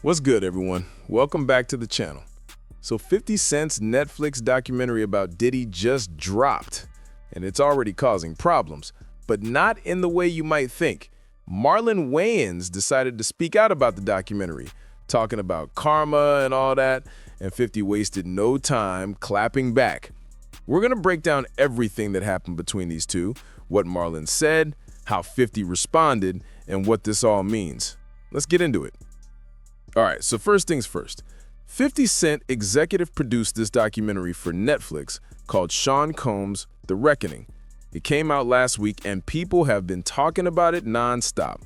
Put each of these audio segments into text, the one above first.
What's good, everyone? Welcome back to the channel. So 50 Cent's Netflix documentary about Diddy just dropped, and it's already causing problems, but not in the way you might think. Marlon Wayans decided to speak out about the documentary, talking about karma and all that, and 50 wasted no time clapping back. We're going to break down everything that happened between these two, what Marlon said, how 50 responded, and what this all means. Let's get into it. All right, so first things first. 50 Cent executive produced this documentary for Netflix called Sean Combs' The Reckoning. It came out last week and people have been talking about it nonstop.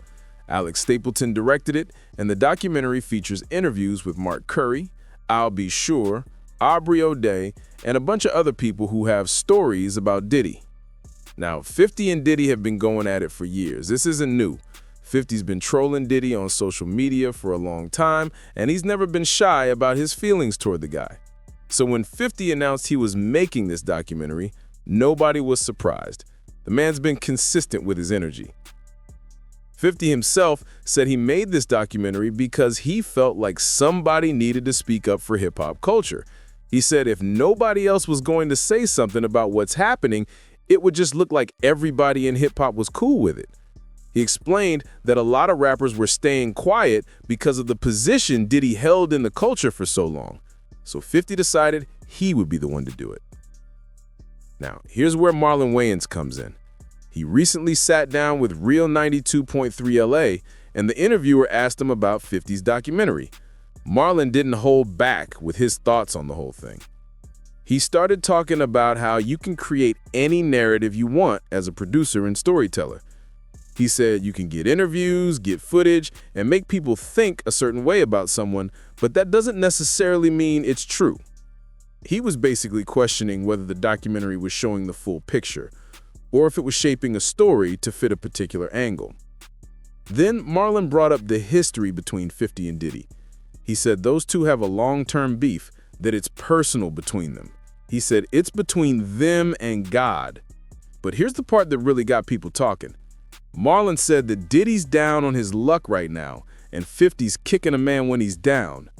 Alex Stapleton directed it, and the documentary features interviews with Mark Curry, I'll Be Sure, Aubrey O'Day, and a bunch of other people who have stories about Diddy. Now, 50 and Diddy have been going at it for years. This isn't new. 50's been trolling Diddy on social media for a long time, and he's never been shy about his feelings toward the guy. So when 50 announced he was making this documentary, nobody was surprised. The man's been consistent with his energy. 50 himself said he made this documentary because he felt like somebody needed to speak up for hip-hop culture. He said if nobody else was going to say something about what's happening, it would just look like everybody in hip-hop was cool with it. He explained that a lot of rappers were staying quiet because of the position Diddy held in the culture for so long. So 50 decided he would be the one to do it. Now, here's where Marlon Wayans comes in. He recently sat down with Real 92.3 LA, and the interviewer asked him about 50's documentary. Marlon didn't hold back with his thoughts on the whole thing. He started talking about how you can create any narrative you want as a producer and storyteller. He said you can get interviews, get footage, and make people think a certain way about someone, but that doesn't necessarily mean it's true. He was basically questioning whether the documentary was showing the full picture, or if it was shaping a story to fit a particular angle. Then Marlon brought up the history between 50 and Diddy. He said those two have a long-term beef, that it's personal between them. He said it's between them and God. But here's the part that really got people talking. Marlon said that Diddy's down on his luck right now, and 50's kicking a man when he's down.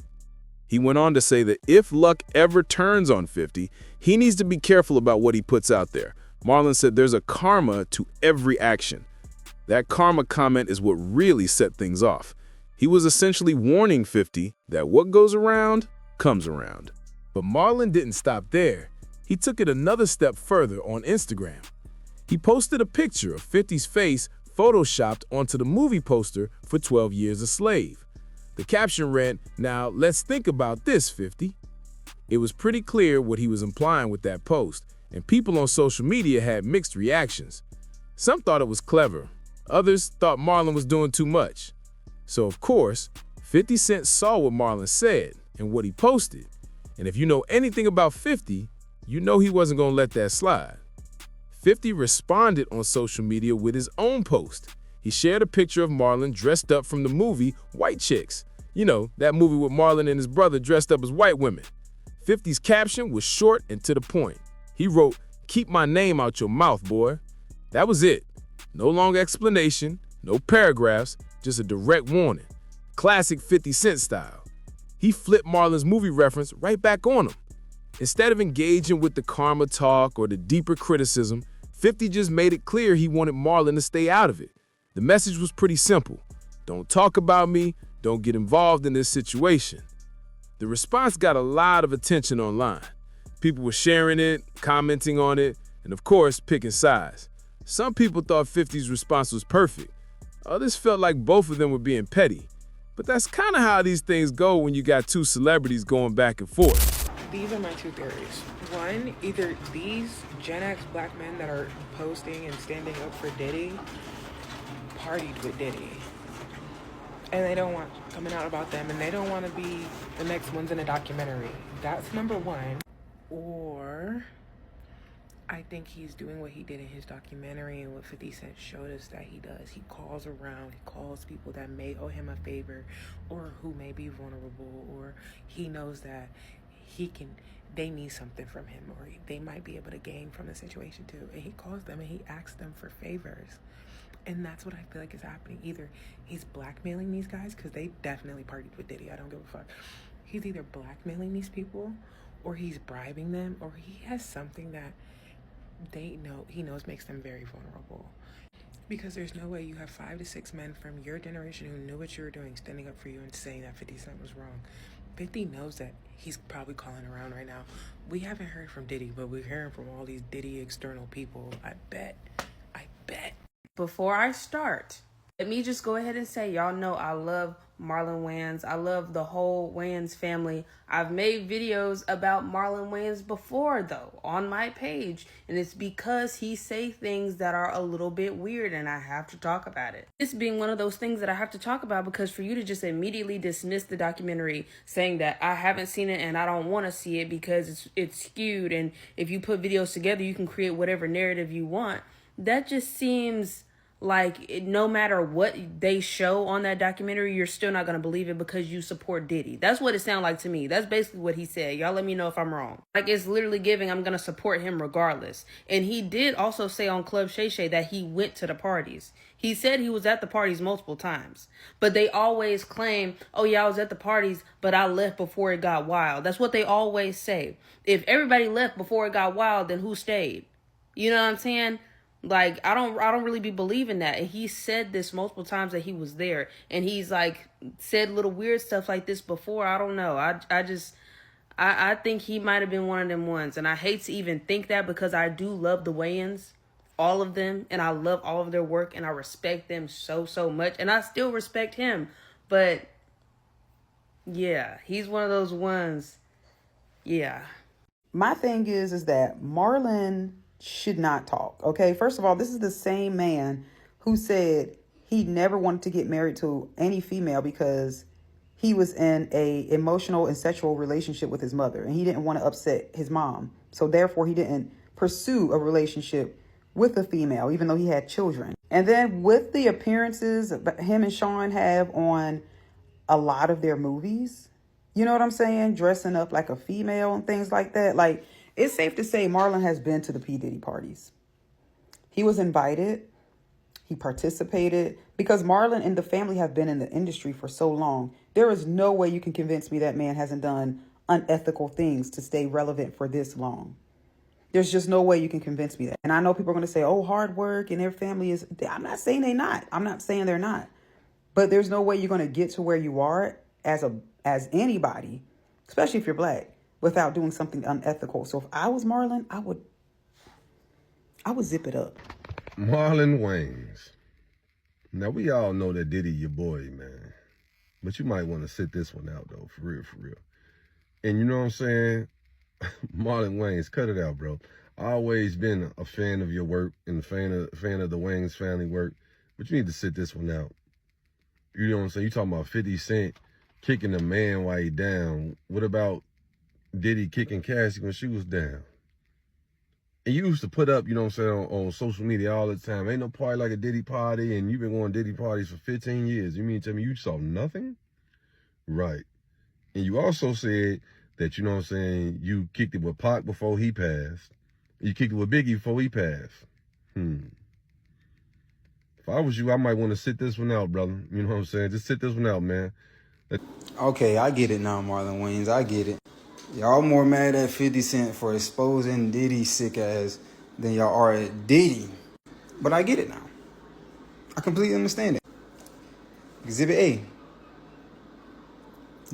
He went on to say that if luck ever turns on 50, he needs to be careful about what he puts out there. Marlon said there's a karma to every action. That karma comment is what really set things off. He was essentially warning 50 that what goes around comes around. But Marlon didn't stop there. He took it another step further on Instagram. He posted a picture of 50's face photoshopped onto the movie poster for 12 Years a Slave. The caption read, "Now let's think about this, 50." It was pretty clear what he was implying with that post, and people on social media had mixed reactions. Some thought it was clever. Others thought Marlon was doing too much. So of course, 50 Cent saw what Marlon said and what he posted. And if you know anything about 50, you know he wasn't going to let that slide. 50 responded on social media with his own post. He shared a picture of Marlon dressed up from the movie White Chicks. You know, that movie with Marlon and his brother dressed up as white women. 50's caption was short and to the point. He wrote, "Keep my name out your mouth, boy." That was it. No long explanation, no paragraphs, just a direct warning. Classic 50 Cent style. He flipped Marlon's movie reference right back on him. Instead of engaging with the karma talk or the deeper criticism, 50 just made it clear he wanted Marlon to stay out of it. The message was pretty simple. Don't talk about me, don't get involved in this situation. The response got a lot of attention online. People were sharing it, commenting on it, and of course, picking sides. Some people thought 50's response was perfect. Others felt like both of them were being petty. But that's kind of how these things go when you got two celebrities going back and forth. These are my two theories. One, either these Gen X black men that are posting and standing up for Diddy partied with Diddy. And they don't want coming out about them, and they don't want to be the next ones in a documentary. That's number one. Or I think he's doing what he did in his documentary and what 50 Cent showed us that he does. He calls around, he calls people that may owe him a favor or who may be vulnerable, or he knows that they need something from him, or they might be able to gain from the situation too. And he calls them and he asks them for favors. And that's what I feel like is happening. Either he's blackmailing these guys, because they definitely partied with Diddy. I don't give a fuck. He's either blackmailing these people, or he's bribing them, or he has something that he knows makes them very vulnerable. Because there's no way you have 5 to 6 men from your generation who knew what you were doing standing up for you and saying that 50 Cent was wrong. 50 knows that he's probably calling around right now. We haven't heard from Diddy, but we're hearing from all these Diddy external people. I bet. Before I start, let me just go ahead and say, y'all know I love Marlon Wayans. I love the whole Wayans family. I've made videos about Marlon Wayans before, though, on my page. And it's because he say things that are a little bit weird, and I have to talk about it. This being one of those things that I have to talk about, because for you to just immediately dismiss the documentary saying that I haven't seen it and I don't want to see it because it's skewed, and if you put videos together, you can create whatever narrative you want. That just seems like no matter what they show on that documentary, you're still not going to believe it because you support Diddy. That's what it sounded like to me. That's basically what he said. Y'all let me know if I'm wrong. Like, it's literally giving, I'm going to support him regardless. And he did also say on Club Shay Shay that he went to the parties. He said he was at the parties multiple times. But they always claim, oh yeah, I was at the parties, but I left before it got wild. That's what they always say. If everybody left before it got wild, then who stayed? You know what I'm saying? Like, I don't really be believing that. And he said this multiple times that he was there. And he's like said little weird stuff like this before. I don't know. I think he might have been one of them ones. And I hate to even think that, because I do love the Wayans, all of them. And I love all of their work. And I respect them so much. And I still respect him. But yeah, he's one of those ones. Yeah. My thing is that Marlon should not talk. Okay, first of all, this is the same man who said he never wanted to get married to any female because he was in a emotional and sexual relationship with his mother, and he didn't want to upset his mom. So therefore, he didn't pursue a relationship with a female, even though he had children. And then with the appearances him and Sean have on a lot of their movies, you know what I'm saying? Dressing up like a female and things like that. Like, it's safe to say Marlon has been to the P. Diddy parties. He was invited. He participated. Because Marlon and the family have been in the industry for so long, there is no way you can convince me that man hasn't done unethical things to stay relevant for this long. There's just no way you can convince me that. And I know people are going to say, oh, hard work and their family is... I'm not saying they're not. I'm not saying they're not. But there's no way you're going to get to where you are as anybody, especially if you're black, without doing something unethical. So if I was Marlon, I would zip it up. Marlon Wayans. Now, we all know that Diddy your boy, man. But you might want to sit this one out, though, for real. And you know what I'm saying? Marlon Wayans, cut it out, bro. I always been a fan of your work and a fan of the Wayans family work. But you need to sit this one out. You know what I'm saying? You talking about 50 Cent kicking a man while he down. What about Diddy kicking Cassie when she was down? And you used to put up, you know what I'm saying, on social media all the time. Ain't no party like a Diddy party, and you've been going to Diddy parties for 15 years. You mean to tell me you saw nothing? Right. And you also said that, you know what I'm saying, you kicked it with Pac before he passed. You kicked it with Biggie before he passed. If I was you, I might want to sit this one out, brother. You know what I'm saying? Just sit this one out, man. Okay, I get it now, Marlon Wayans. I get it. Y'all more mad at 50 Cent for exposing Diddy's sick ass than y'all are at Diddy. But I get it now. I completely understand it. Exhibit A.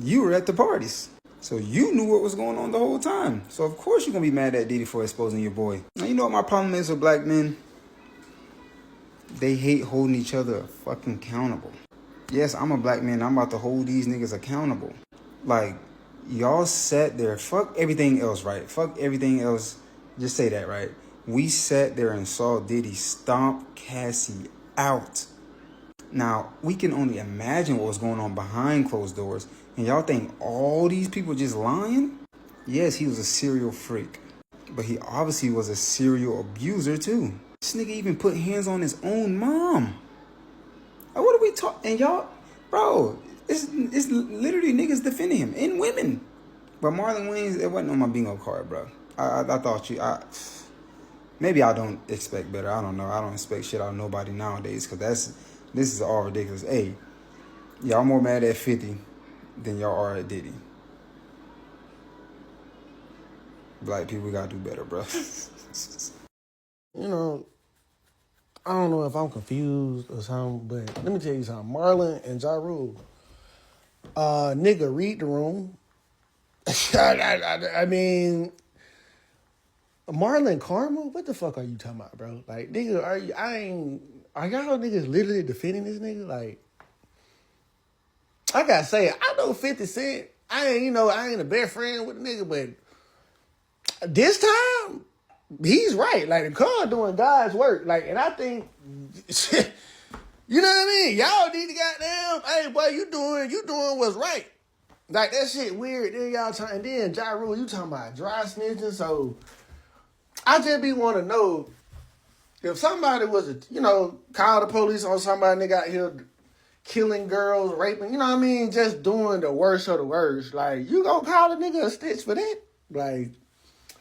You were at the parties. So you knew what was going on the whole time. So of course you're going to be mad at Diddy for exposing your boy. Now, you know what my problem is with black men? They hate holding each other fucking accountable. Yes, I'm a black man. I'm about to hold these niggas accountable. Like, y'all sat there. Fuck everything else, right? Fuck everything else. Just say that, right? We sat there and saw Diddy stomp Cassie out. Now, we can only imagine what was going on behind closed doors. And y'all think all these people just lying? Yes, he was a serial freak. But he obviously was a serial abuser, too. This nigga even put hands on his own mom. What are we talking? And y'all, bro, it's literally niggas defending him and women. But Marlon Wayans, it wasn't on my bingo card, bro. I thought you, Maybe I don't expect better. I don't know. I don't expect shit out of nobody nowadays because this is all ridiculous. Hey, y'all more mad at 50 than y'all are at Diddy. Black people gotta do better, bro. You know, I don't know if I'm confused or something, but let me tell you something. Marlon and Ja Rule, nigga, read the room. I mean, Marlon Karma, what the fuck are you talking about, bro? Like, nigga, are y'all niggas literally defending this nigga? Like, I gotta say, I know 50 Cent. I ain't a best friend with the nigga, but this time, he's right. Like, the car doing God's work. Like, and I think, you know what I mean? Y'all need to goddamn, hey, boy, you doing what's right. Like, that shit weird. Then y'all and then Ja Rule, you talking about dry snitching. So, I just be want to know if somebody was, call the police on somebody and they got here killing girls, raping, you know what I mean? Just doing the worst of the worst. Like, you gonna call a nigga a stitch for that? Like,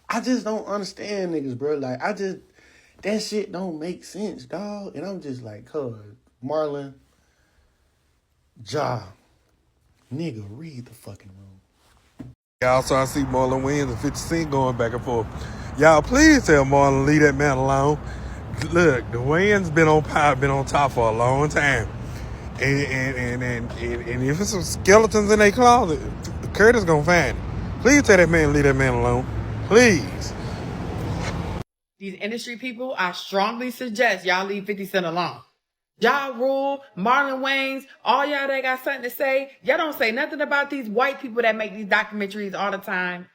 I just don't understand niggas, bro. Like, that shit don't make sense, dog. And I'm just like, cuz, Marlon, Ja, nigga, read the fucking room. Y'all, so I see Marlon Wayans and 50 Cent going back and forth. Y'all, please tell Marlon leave that man alone. Look, the Wayans been on top for a long time. And if it's some skeletons in their closet, Curtis gonna find it. Please tell that man leave that man alone. Please. These industry people, I strongly suggest y'all leave 50 Cent alone. Ja Rule, Marlon Wayans, all y'all that got something to say, y'all don't say nothing about these white people that make these documentaries all the time.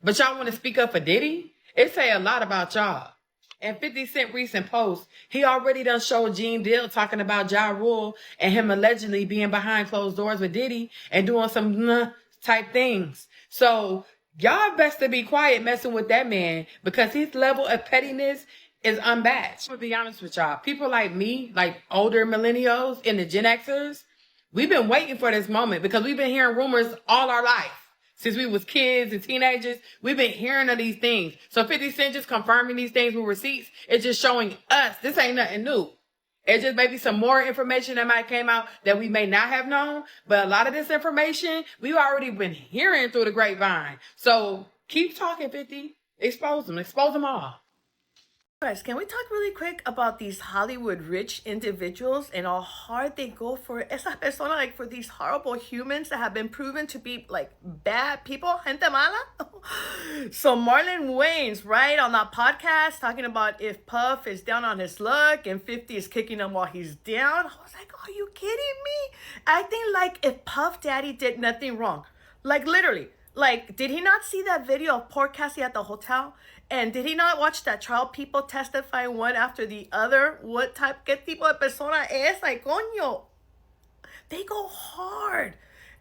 But y'all want to speak up for Diddy? It say a lot about y'all. And 50 Cent recent post, he already done showed Gene Deal talking about Ja Rule and him allegedly being behind closed doors with Diddy and doing some type things. So y'all best to be quiet messing with that man because his level of pettiness is unmatched. To be honest with y'all, people like me, like older millennials and the Gen Xers, we've been waiting for this moment because we've been hearing rumors all our life. Since we was kids and teenagers, we've been hearing of these things. So 50 Cent just confirming these things with receipts, it's just showing us this ain't nothing new. It's just maybe some more information that might came out that we may not have known. But a lot of this information, we've already been hearing through the grapevine. So keep talking, 50. Expose them all. Guys, can we talk really quick about these Hollywood rich individuals and how hard they go for esa persona, like for these horrible humans that have been proven to be like bad people, gente mala? So Marlon Wayans, right, on that podcast talking about if Puff is down on his luck and 50 is kicking him while he's down. I was like, are you kidding me? Acting like if Puff Daddy did nothing wrong. Like literally. Like, did he not see that video of poor Cassie at the hotel? And did he not watch that trial? People testifying one after the other. What type, qué tipo de persona es? Like, coño. They go hard.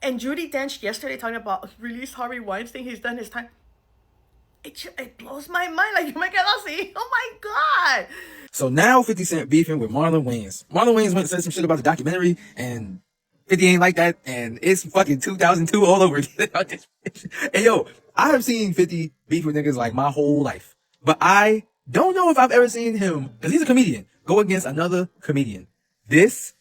And Judi Dench yesterday talking about release Harvey Weinstein. He's done his time. It blows my mind. Like, you might get así. Oh my God. So now 50 Cent beefing with Marlon Wayans. Marlon Wayans went and said some shit about the documentary and 50 ain't like that, and it's fucking 2002 all over again. Hey, yo, I have seen 50 beef with niggas like my whole life, but I don't know if I've ever seen him, because he's a comedian, go against another comedian. This,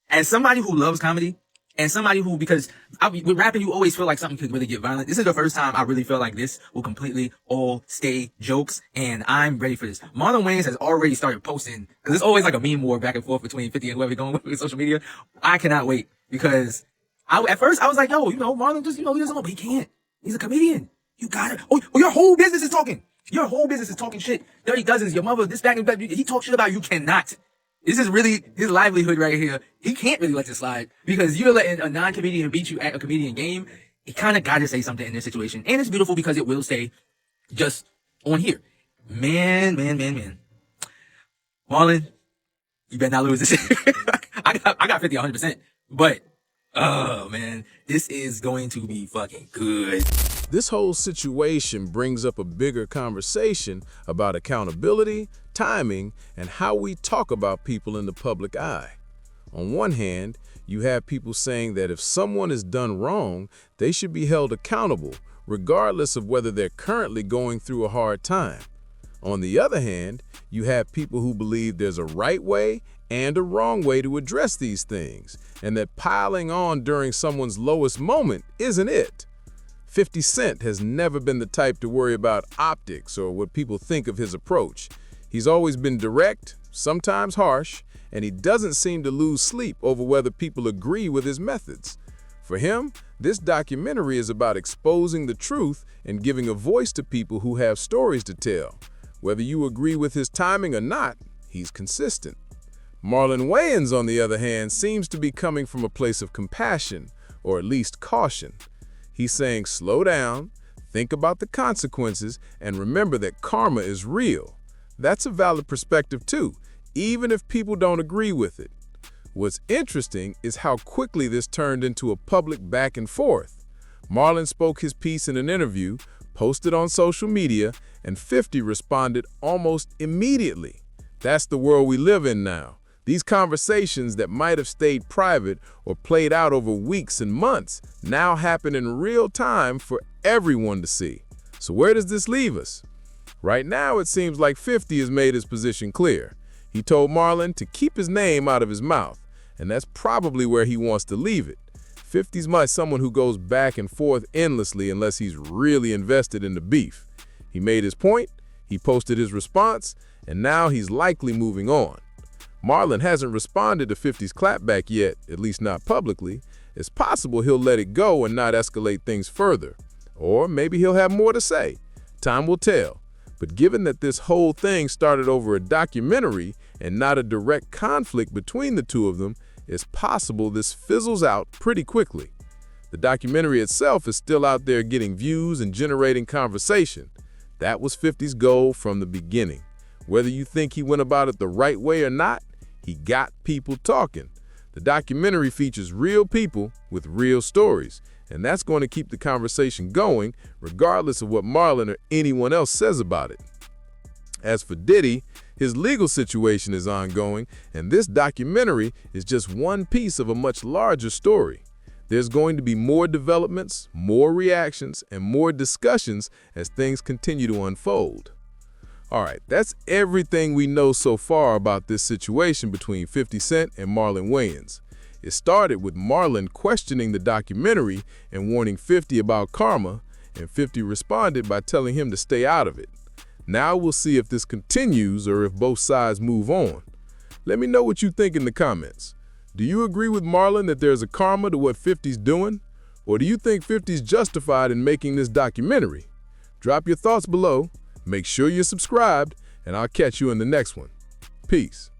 as somebody who loves comedy, and somebody who, because with rapping, you always feel like something could really get violent. This is the first time I really feel like this will completely all stay jokes, and I'm ready for this. Marlon Wayans has already started posting, because it's always like a meme war back and forth between 50 and whoever going with social media. I cannot wait. Because at first I was like, yo, Marlon just, he doesn't know, but he can't. He's a comedian. You got it. Oh, your whole business is talking. Your whole business is talking shit. Dirty Dozens, your mother, this back and back. He talks shit about you cannot. This is really his livelihood right here. He can't really let this slide because you're letting a non-comedian beat you at a comedian game. He kind of got to say something in this situation. And it's beautiful because it will stay just on here. Man. Marlon, you better not lose this shit. I got 50 100%. But, oh man, this is going to be fucking good. This whole situation brings up a bigger conversation about accountability, timing, and how we talk about people in the public eye. On one hand, you have people saying that if someone is done wrong, they should be held accountable, regardless of whether they're currently going through a hard time. On the other hand, you have people who believe there's a right way and a wrong way to address these things, and that piling on during someone's lowest moment isn't it. 50 Cent has never been the type to worry about optics or what people think of his approach. He's always been direct, sometimes harsh, and he doesn't seem to lose sleep over whether people agree with his methods. For him, this documentary is about exposing the truth and giving a voice to people who have stories to tell. Whether you agree with his timing or not, he's consistent. Marlon Wayans, on the other hand, seems to be coming from a place of compassion, or at least caution. He's saying slow down, think about the consequences, and remember that karma is real. That's a valid perspective too, even if people don't agree with it. What's interesting is how quickly this turned into a public back and forth. Marlon spoke his piece in an interview, posted on social media, and 50 responded almost immediately. That's the world we live in now. These conversations that might have stayed private or played out over weeks and months now happen in real time for everyone to see. So where does this leave us? Right now, it seems like 50 has made his position clear. He told Marlon to keep his name out of his mouth, and that's probably where he wants to leave it. 50's not someone who goes back and forth endlessly unless he's really invested in the beef. He made his point, he posted his response, and now he's likely moving on. Marlon hasn't responded to 50's clapback yet, at least not publicly. It's possible he'll let it go and not escalate things further. Or maybe he'll have more to say. Time will tell. But given that this whole thing started over a documentary and not a direct conflict between the two of them, it's possible this fizzles out pretty quickly. The documentary itself is still out there getting views and generating conversation. That was 50's goal from the beginning. Whether you think he went about it the right way or not, he got people talking. The documentary features real people with real stories, and that's going to keep the conversation going regardless of what Marlon or anyone else says about it. As for Diddy, his legal situation is ongoing, and this documentary is just one piece of a much larger story. There's going to be more developments, more reactions, and more discussions as things continue to unfold. All right, that's everything we know so far about this situation between 50 Cent and Marlon Wayans. It started with Marlon questioning the documentary and warning 50 about karma, and 50 responded by telling him to stay out of it. Now we'll see if this continues or if both sides move on. Let me know what you think in the comments. Do you agree with Marlon that there's a karma to what 50's doing? Or do you think 50's justified in making this documentary? Drop your thoughts below. Make sure you're subscribed, and I'll catch you in the next one. Peace.